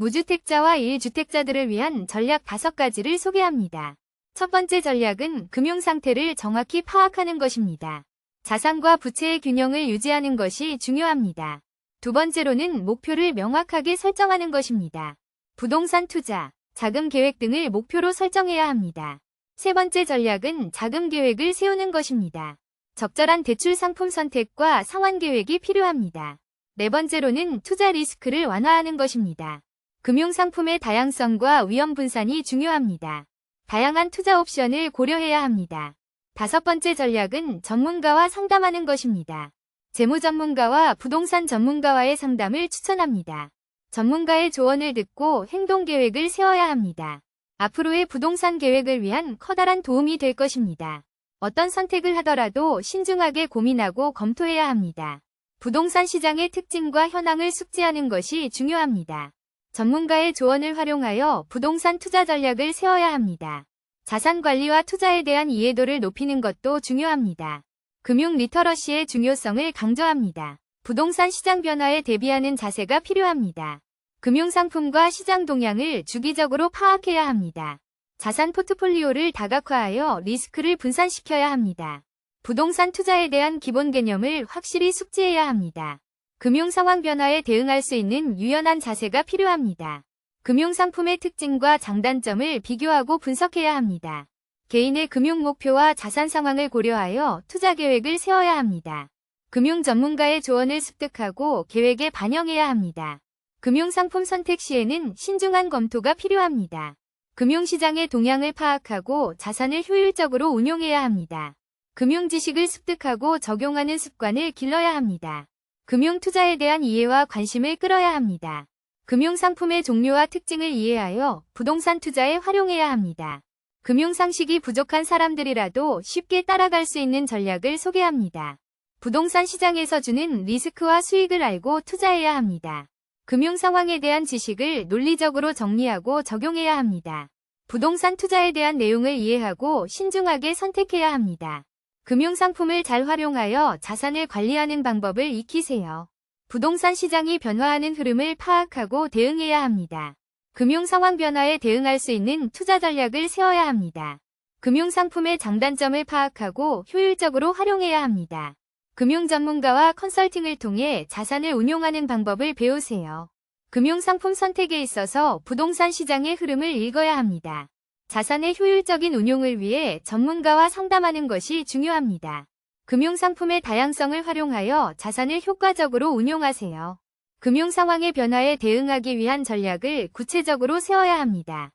무주택자와 1주택자들을 위한 전략 5가지를 소개합니다. 첫 번째 전략은 금융 상태를 정확히 파악하는 것입니다. 자산과 부채의 균형을 유지하는 것이 중요합니다. 두 번째로는 목표를 명확하게 설정하는 것입니다. 부동산 투자, 자금 계획 등을 목표로 설정해야 합니다. 세 번째 전략은 자금 계획을 세우는 것입니다. 적절한 대출 상품 선택과 상환 계획이 필요합니다. 네 번째로는 투자 리스크를 완화하는 것입니다. 금융상품의 다양성과 위험 분산이 중요합니다. 다양한 투자 옵션을 고려해야 합니다. 다섯 번째 전략은 전문가와 상담하는 것입니다. 재무 전문가와 부동산 전문가와의 상담을 추천합니다. 전문가의 조언을 듣고 행동 계획을 세워야 합니다. 앞으로의 부동산 계획을 위한 커다란 도움이 될 것입니다. 어떤 선택을 하더라도 신중하게 고민하고 검토해야 합니다. 부동산 시장의 특징과 현황을 숙지하는 것이 중요합니다. 전문가의 조언을 활용하여 부동산 투자 전략을 세워야 합니다. 자산 관리와 투자에 대한 이해도를 높이는 것도 중요합니다. 금융 리터러시의 중요성을 강조합니다. 부동산 시장 변화에 대비하는 자세가 필요합니다. 금융상품과 시장 동향을 주기적으로 파악해야 합니다. 자산 포트폴리오를 다각화하여 리스크를 분산시켜야 합니다. 부동산 투자에 대한 기본 개념을 확실히 숙지해야 합니다. 금융 상황 변화에 대응할 수 있는 유연한 자세가 필요합니다. 금융상품의 특징과 장단점을 비교하고 분석해야 합니다. 개인의 금융 목표와 자산 상황을 고려하여 투자 계획을 세워야 합니다. 금융 전문가의 조언을 습득하고 계획에 반영해야 합니다. 금융상품 선택 시에는 신중한 검토가 필요합니다. 금융시장의 동향을 파악하고 자산을 효율적으로 운용해야 합니다. 금융 지식을 습득하고 적용하는 습관을 길러야 합니다. 금융 투자에 대한 이해와 관심을 끌어야 합니다. 금융 상품의 종류와 특징을 이해하여 부동산 투자에 활용해야 합니다. 금융 상식이 부족한 사람들이라도 쉽게 따라갈 수 있는 전략을 소개합니다. 부동산 시장에서 주는 리스크와 수익을 알고 투자해야 합니다. 금융 상황에 대한 지식을 논리적으로 정리하고 적용해야 합니다. 부동산 투자에 대한 내용을 이해하고 신중하게 선택해야 합니다. 금융 상품을 잘 활용하여 자산을 관리하는 방법을 익히세요. 부동산 시장이 변화하는 흐름을 파악하고 대응해야 합니다. 금융 상황 변화에 대응할 수 있는 투자 전략을 세워야 합니다. 금융 상품의 장단점을 파악하고 효율적으로 활용해야 합니다. 금융 전문가와 컨설팅을 통해 자산을 운용하는 방법을 배우세요. 금융 상품 선택에 있어서 부동산 시장의 흐름을 읽어야 합니다. 자산의 효율적인 운용을 위해 전문가와 상담하는 것이 중요합니다. 금융상품의 다양성을 활용하여 자산을 효과적으로 운용하세요. 금융 상황의 변화에 대응하기 위한 전략을 구체적으로 세워야 합니다.